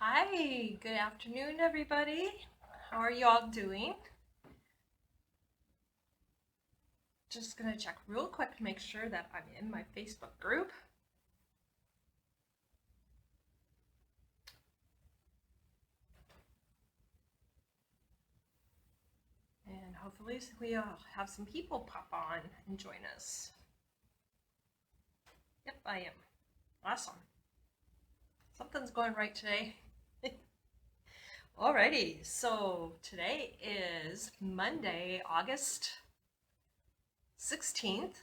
Hi, good afternoon, everybody. How are you all doing? Just gonna check real quick to make sure that I'm in my Facebook group. And hopefully we'll have some people pop on and join us. Yep, I am. Awesome. Something's going right today. Alrighty, so today is Monday, August 16th,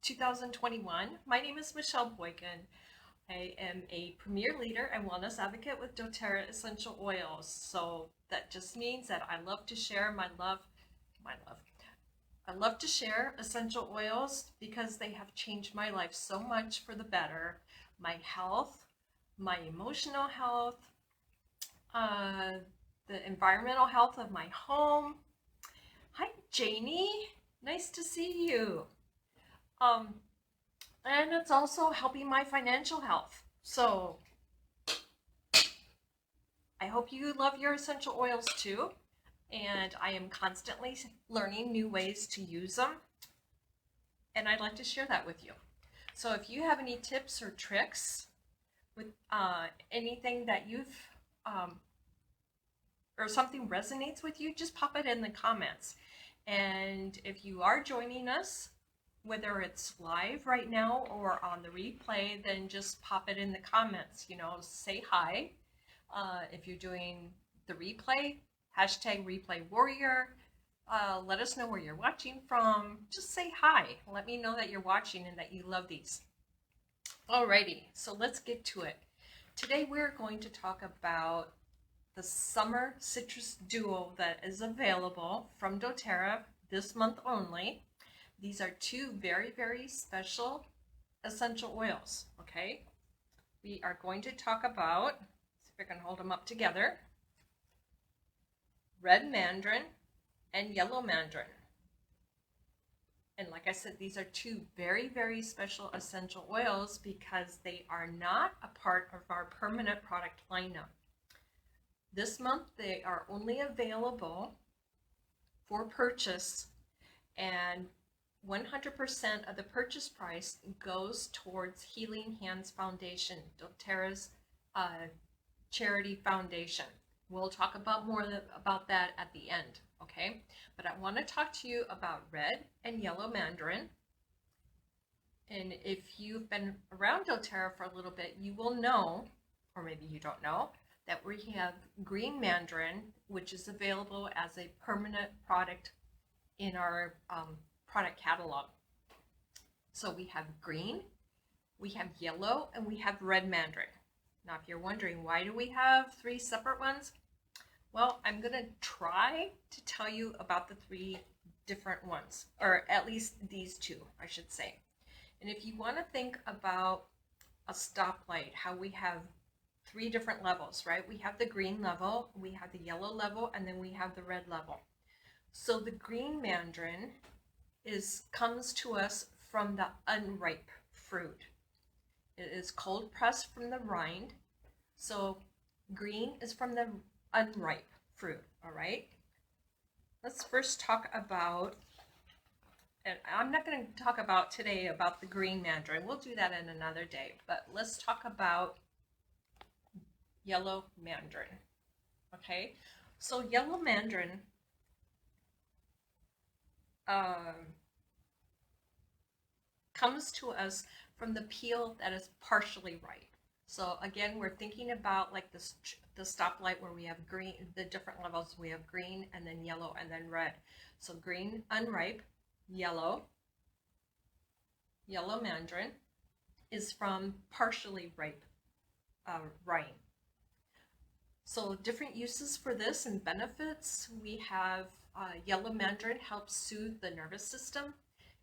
2021. My name is Michelle Boyken. I am a premier leader and wellness advocate with doTERRA essential oils. So that just means that I love to share I love to share essential oils because they have changed my life so much for the better. My health, my emotional health, the environmental health of my home. Hi, Janie. Nice to see you. And it's also helping my financial health. So I hope you love your essential oils too. And I am constantly learning new ways to use them. And I'd like to share that with you. So if you have any tips or tricks with anything that you've, or something resonates with you, just pop it in the comments. And if you are joining us, whether it's live right now or on the replay, then just pop it in the comments, say hi. If you're doing the replay, hashtag replay warrior, let us know where you're watching from. Just say hi. Let me know that you're watching and that you love these. Alrighty, so let's get to it. Today we're going to talk about the summer citrus duo that is available from doTERRA this month only. These are two very, very special essential oils, okay? We are going to talk about, see if I can hold them up together, red mandarin and yellow mandarin. And like I said, these are two very, very special essential oils because they are not a part of our permanent product lineup. This month, they are only available for purchase, and 100% of the purchase price goes towards Healing Hands Foundation, doTERRA's charity foundation. We'll talk about more about that at the end, okay? But I want to talk to you about red and yellow mandarin. And if you've been around doTERRA for a little bit, you will know, or maybe you don't know, that we have green mandarin, which is available as a permanent product in our product catalog. So we have green, we have yellow, and we have red mandarin. Now, if you're wondering, why do we have three separate ones? Well, I'm going to try to tell you about the three different ones, or at least these two, I should say. And if you want to think about a stoplight, how we have three different levels, right? We have the green level, we have the yellow level, and then we have the red level. So the green mandarin comes to us from the unripe fruit. It is cold pressed from the rind. So green is from the unripe fruit, all right? Let's first talk about, and I'm not going to talk about today about the green mandarin. We'll do that in another day, but let's talk about yellow mandarin, okay? So yellow mandarin comes to us from the peel that is partially ripe. So again, we're thinking about like the stoplight where we have green, the different levels. We have green and then yellow and then red. So green, unripe, yellow mandarin is from partially ripe rind. So different uses for this and benefits. We have yellow mandarin helps soothe the nervous system.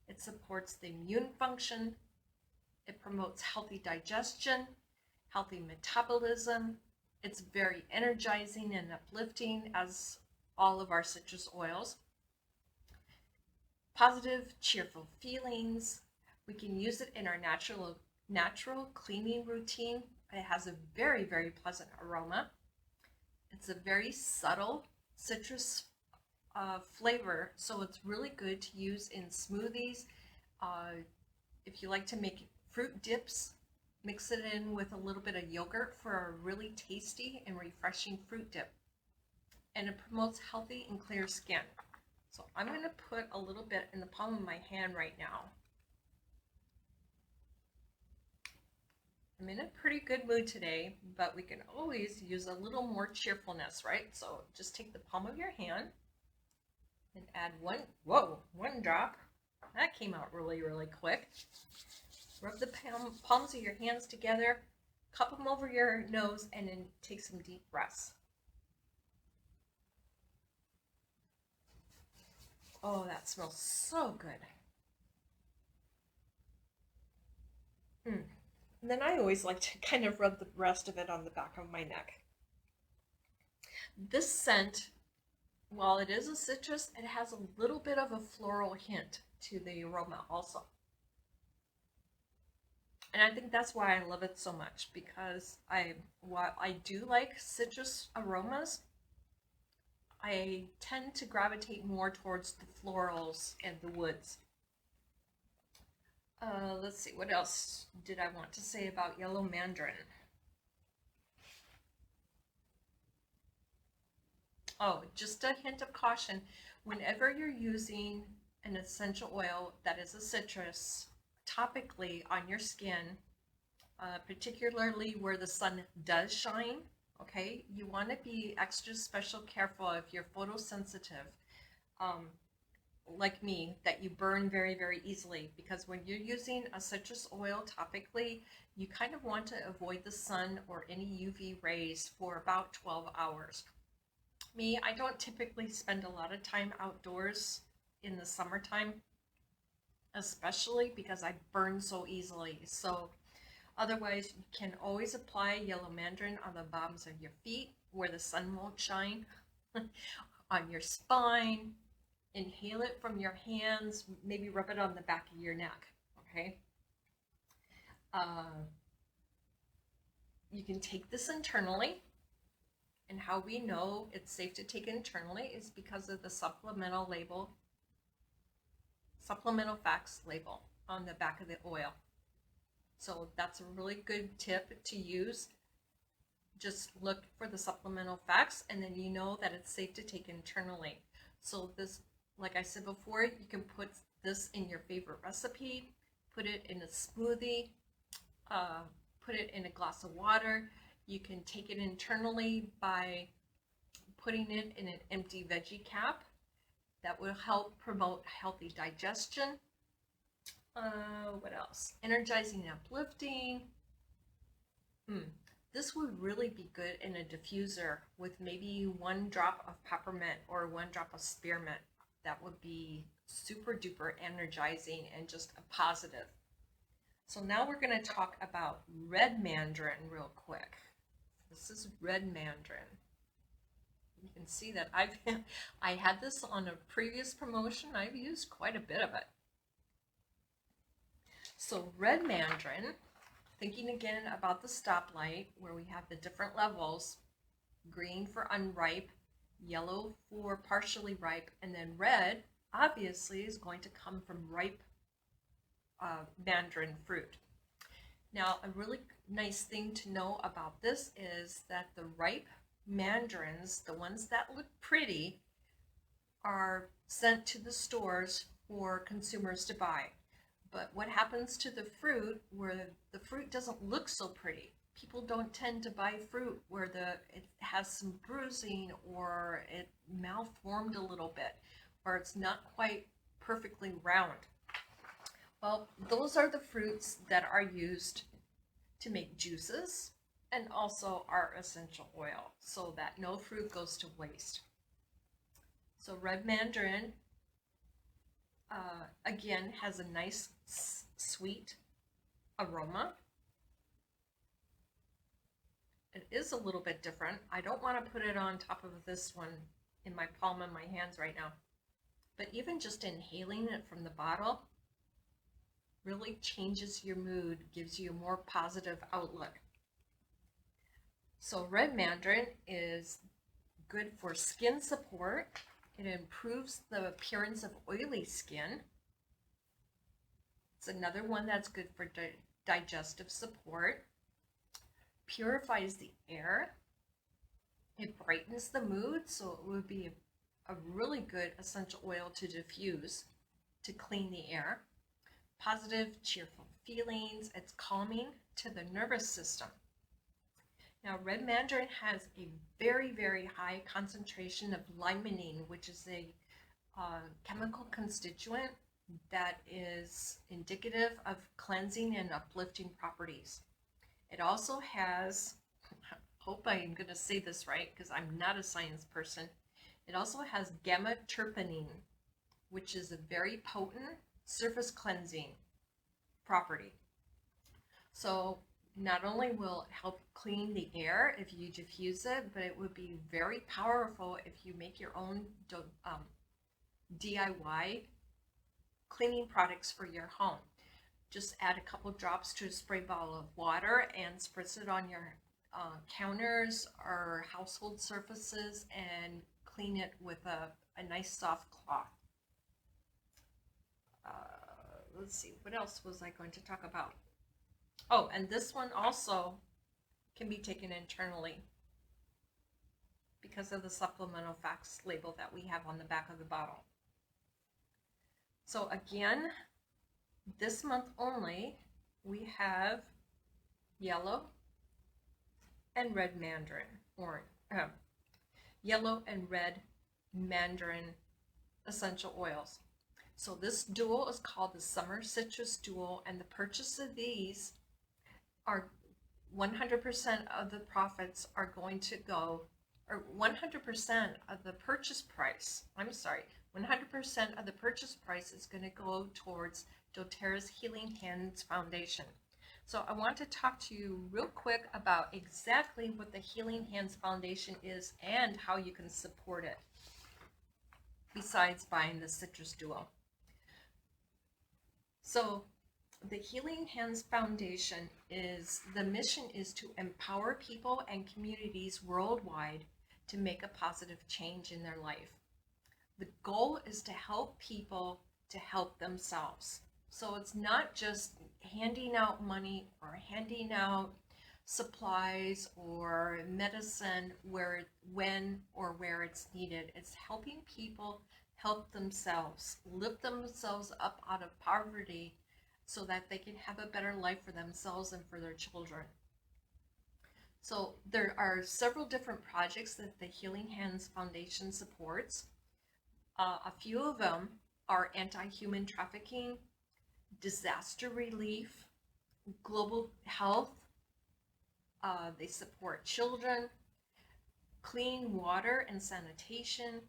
It supports the immune function. It promotes healthy digestion, healthy metabolism. It's very energizing and uplifting, as all of our citrus oils. Positive, cheerful feelings. We can use it in our natural cleaning routine. It has a very, very pleasant aroma. It's a very subtle citrus flavor, so it's really good to use in smoothies. If you like to make fruit dips, mix it in with a little bit of yogurt for a really tasty and refreshing fruit dip. And it promotes healthy and clear skin. So I'm going to put a little bit in the palm of my hand right now. I'm in a pretty good mood today, but we can always use a little more cheerfulness, right? So just take the palm of your hand and add one drop. That came out really, really quick. Rub the palms of your hands together, cup them over your nose, and then take some deep breaths. Oh, that smells so good. And then I always like to kind of rub the rest of it on the back of my neck. This scent, while it is a citrus, it has a little bit of a floral hint to the aroma also. And I think that's why I love it so much, because while I do like citrus aromas, I tend to gravitate more towards the florals and the woods. Let's see, what else did I want to say about yellow mandarin? Oh, just a hint of caution. Whenever you're using an essential oil that is a citrus topically on your skin, particularly where the sun does shine, okay, you want to be extra special careful if you're photosensitive. Like me, that you burn very, very easily, because when you're using a citrus oil topically, you kind of want to avoid the sun or any UV rays for about 12 hours. Me, I don't typically spend a lot of time outdoors in the summertime, especially because I burn so easily. So otherwise, you can always apply yellow mandarin on the bottoms of your feet where the sun won't shine, on your spine. Inhale it from your hands, maybe rub it on the back of your neck, okay? You can take this internally, and how we know it's safe to take internally is because of the supplemental facts label on the back of the oil. So that's a really good tip to use. Just look for the supplemental facts, and then you know that it's safe to take internally. So this, like I said before, you can put this in your favorite recipe, put it in a smoothie, put it in a glass of water. You can take it internally by putting it in an empty veggie cap. That will help promote healthy digestion. What else? Energizing and uplifting. This would really be good in a diffuser with maybe 1 drop of peppermint or 1 drop of spearmint. That would be super duper energizing and just a positive. So now we're going to talk about red mandarin real quick. This is red mandarin. You can see that I had this on a previous promotion. I've used quite a bit of it. So red mandarin, thinking again about the stoplight where we have the different levels, green for unripe, yellow for partially ripe, and then red obviously is going to come from ripe mandarin fruit. Now, a really nice thing to know about this is that the ripe mandarins, the ones that look pretty, are sent to the stores for consumers to buy. But what happens to the fruit where the fruit doesn't look so pretty? People don't tend to buy fruit where it has some bruising, or it malformed a little bit, or it's not quite perfectly round. Well, those are the fruits that are used to make juices and also our essential oil, so that no fruit goes to waste. So red mandarin, again, has a nice sweet aroma. It is a little bit different. I don't want to put it on top of this one in my palm of my hands right now. But even just inhaling it from the bottle really changes your mood, gives you a more positive outlook. So red mandarin is good for skin support. It improves the appearance of oily skin. It's another one that's good for digestive support. Purifies the air. It brightens the mood, so it would be a really good essential oil to diffuse to clean the air. Positive, cheerful feelings. It's calming to the nervous system. Now, red mandarin has a very, very high concentration of limonene, which is a chemical constituent that is indicative of cleansing and uplifting properties. It also has, I hope I'm going to say this right because I'm not a science person, it also has gamma terpenine, which is a very potent surface cleansing property. So not only will it help clean the air if you diffuse it, but it would be very powerful if you make your own DIY cleaning products for your home. Just add a couple drops to a spray bottle of water and spritz it on your counters or household surfaces and clean it with a nice soft cloth. Let's see, what else was I going to talk about? Oh, and this one also can be taken internally because of the supplemental facts label that we have on the back of the bottle. So again, this month only, we have yellow and red mandarin, yellow and red mandarin essential oils. So this duo is called the Summer Citrus Duo, and the purchase of these are 100% of the profits are going to go, or 100% of the purchase price, 100% of the purchase price is going to go towards dōTERRA's Healing Hands Foundation. So I want to talk to you real quick about exactly what the Healing Hands Foundation is and how you can support it, besides buying the Citrus Duo. So the Healing Hands Foundation the mission is to empower people and communities worldwide to make a positive change in their life. The goal is to help people to help themselves. So it's not just handing out money or handing out supplies or medicine when or where it's needed. It's helping people help themselves, lift themselves up out of poverty so that they can have a better life for themselves and for their children. So there are several different projects that the Healing Hands Foundation supports. A few of them are anti-human trafficking, disaster relief, global health. They support children, clean water and sanitation.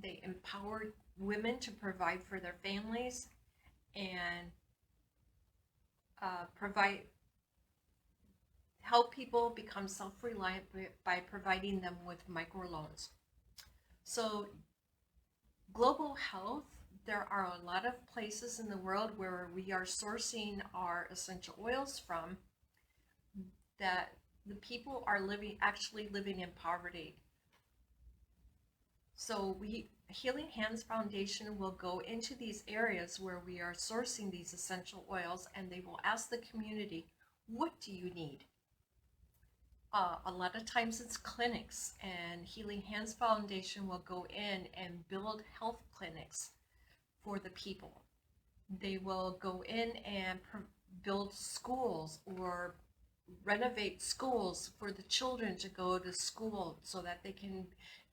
They empower women to provide for their families and help people become self-reliant by providing them with microloans. So global health, there are a lot of places in the world where we are sourcing our essential oils from that the people are actually living in poverty. So Healing Hands Foundation will go into these areas where we are sourcing these essential oils, and they will ask the community, what do you need? A lot of times it's clinics, and Healing Hands Foundation will go in and build health clinics for the people. They will go in and build schools or renovate schools for the children to go to school so that they can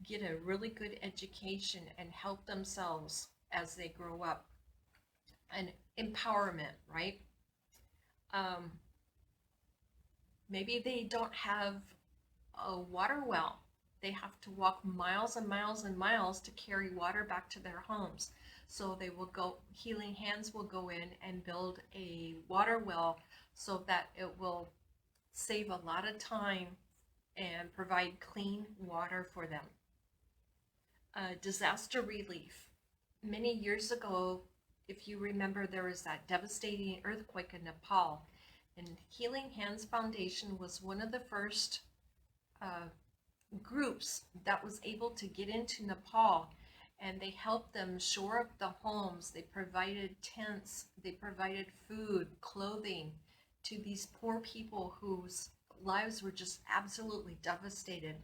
get a really good education and help themselves as they grow up. And empowerment, right? Maybe they don't have a water well. They have to walk miles and miles and miles to carry water back to their homes. So they will Healing Hands will go in and build a water well so that it will save a lot of time and provide clean water for them. Disaster relief. Many years ago, if you remember, there was that devastating earthquake in Nepal, and Healing Hands Foundation was one of the first groups that was able to get into Nepal, and they helped them shore up the homes. They provided tents, they provided food, clothing to these poor people whose lives were just absolutely devastated.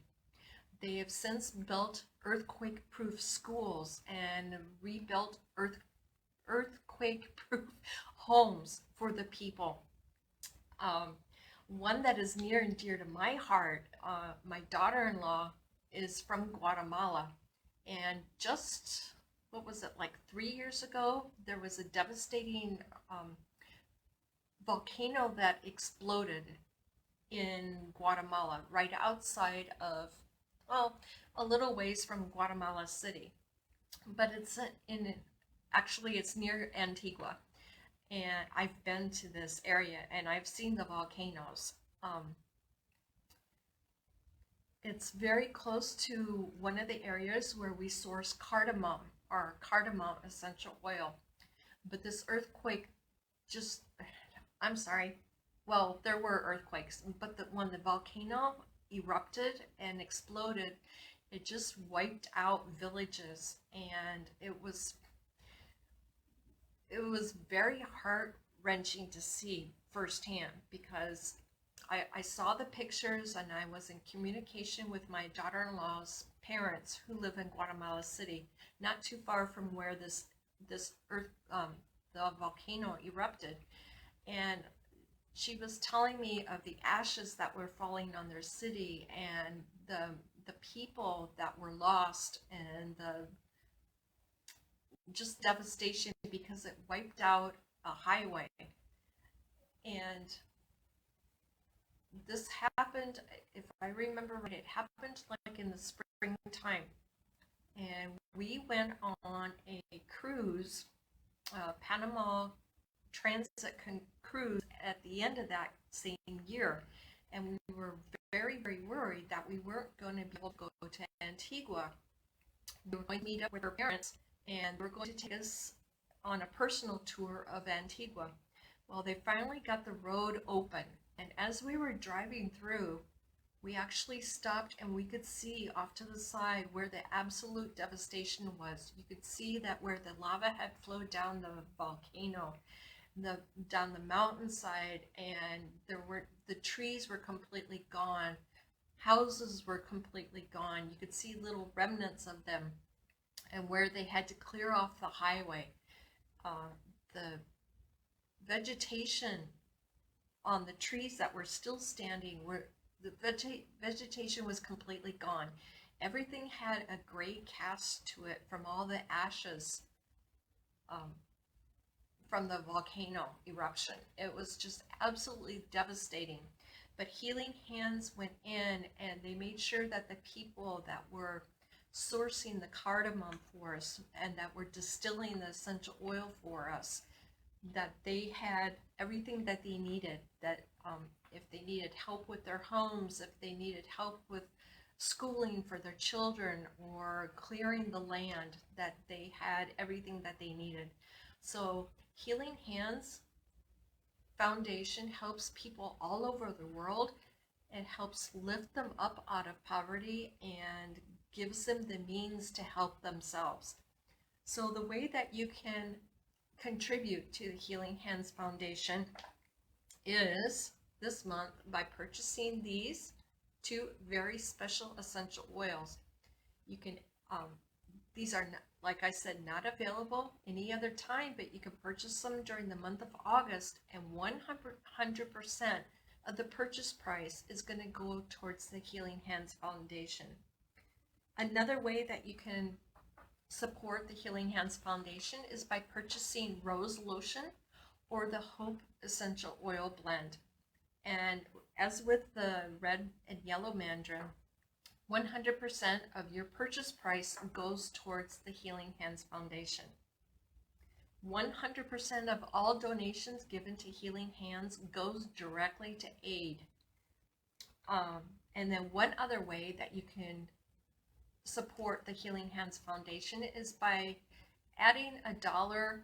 They have since built earthquake-proof schools and rebuilt earthquake-proof homes for the people. Um, One that is near and dear to my heart, my daughter-in-law is from Guatemala, and just, what was it, like 3 years ago, there was a devastating volcano that exploded in Guatemala, right outside of, well, a little ways from Guatemala City. But actually it's near Antigua. And I've been to this area and I've seen the volcanoes. It's very close to one of the areas where we source cardamom, or cardamom essential oil. But this earthquake just, I'm sorry, well, there were earthquakes, but when the volcano erupted and exploded, it just wiped out villages, and it was very heart-wrenching to see firsthand, because I saw the pictures and I was in communication with my daughter-in-law's parents who live in Guatemala City, not too far from where this the volcano erupted. And she was telling me of the ashes that were falling on their city, and the people that were lost, and the just devastation because it wiped out a highway. And this happened, if I remember right, it happened like in the springtime. And we went on a cruise, Panama transit cruise, at the end of that same year. And we were very, very worried that we weren't going to be able to go to Antigua. We were going to meet up with her parents, and we're going to take us on a personal tour of Antigua. Well, they finally got the road open, and as we were driving through, we actually stopped and we could see off to the side where the absolute devastation was. You could see that where the lava had flowed down the volcano, down the mountainside, and the trees were completely gone. Houses were completely gone. You could see little remnants of them, and where they had to clear off the highway. The vegetation on the trees that were still standing, the vegetation was completely gone. Everything had a gray cast to it from all the ashes from the volcano eruption. It was just absolutely devastating. But Healing Hands went in and they made sure that the people that were sourcing the cardamom for us and that were distilling the essential oil for us, that they had everything that they needed, that if they needed help with their homes, if they needed help with schooling for their children or clearing the land, that they had everything that they needed. So Healing Hands Foundation helps people all over the world. It helps lift them up out of poverty and gives them the means to help themselves. So the way that you can contribute to the Healing Hands Foundation is this month by purchasing these two very special essential oils. You can, these are, like I said, not available any other time, but you can purchase them during the month of August, and 100% of the purchase price is going to go towards the Healing Hands Foundation. Another way that you can support the Healing Hands Foundation is by purchasing rose lotion or the Hope Essential Oil Blend. And as with the red and yellow mandarin, 100% of your purchase price goes towards the Healing Hands Foundation. 100% of all donations given to Healing Hands goes directly to aid. And then one other way that you can support the Healing Hands Foundation is by adding $1,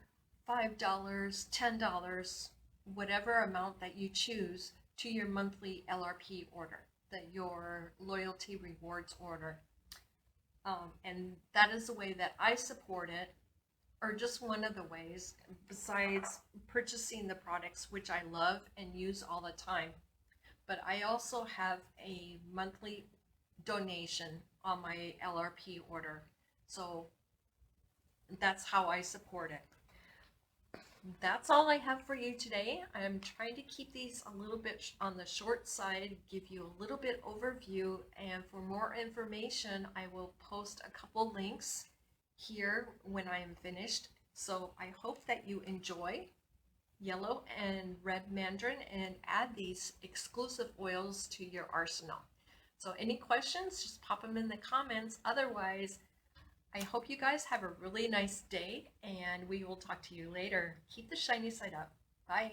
$5, $10, whatever amount that you choose to your monthly LRP order. your loyalty rewards order. And that is the way that I support it, or just one of the ways, besides purchasing the products, which I love and use all the time. But I also have a monthly donation on my LRP order. So that's how I support it. That's all I have for you today. I'm trying to keep these a little bit on the short side, give you a little bit overview, and for more information I will post a couple links here when I am finished. So I hope that you enjoy yellow and red mandarin and add these exclusive oils to your arsenal. So any questions, just pop them in the comments. Otherwise, I hope you guys have a really nice day, and we will talk to you later. Keep the shiny side up. Bye.